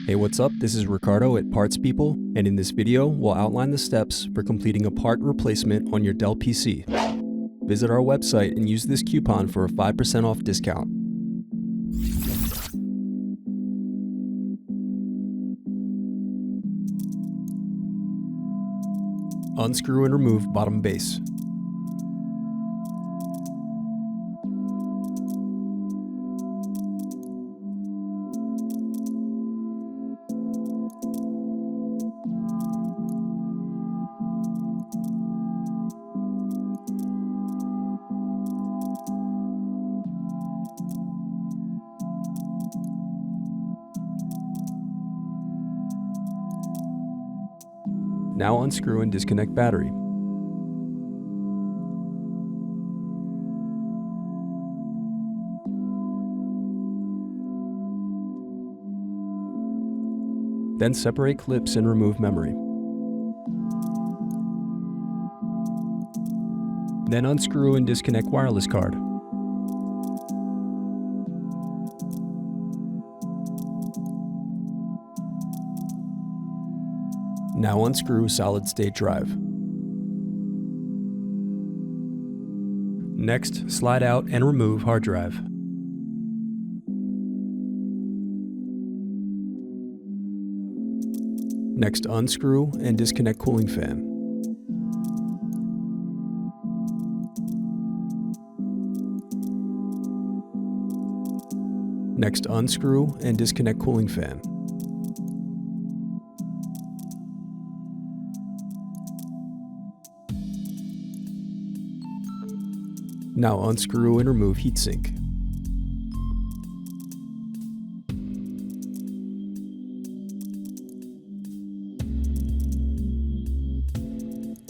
Hey, what's up? This is Ricardo at Parts People, and in this video, we'll outline the steps for completing a part replacement on your Dell PC. Visit our website and use this coupon for a 5% off discount. Unscrew and remove bottom base. Now unscrew and disconnect battery. Then separate clips and remove memory. Then unscrew and disconnect wireless card. Now unscrew solid-state drive. Next, slide out and remove hard drive. Next, unscrew and disconnect cooling fan. Next, unscrew and disconnect cooling fan. Now unscrew and remove heatsink.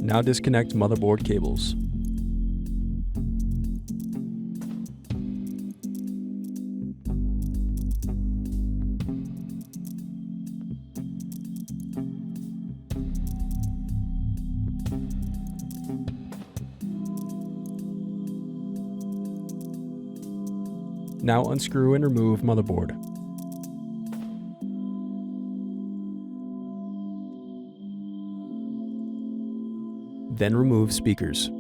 Now disconnect motherboard cables. Now unscrew and remove motherboard. Then remove speakers.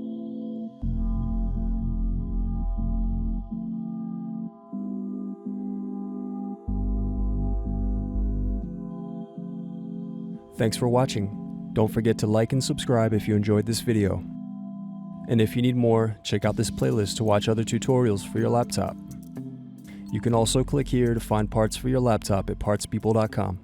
Thanks for watching. Don't forget to like and subscribe if you enjoyed this video. And if you need more, check out this playlist to watch other tutorials for your laptop. You can also click here to find parts for your laptop at partspeople.com.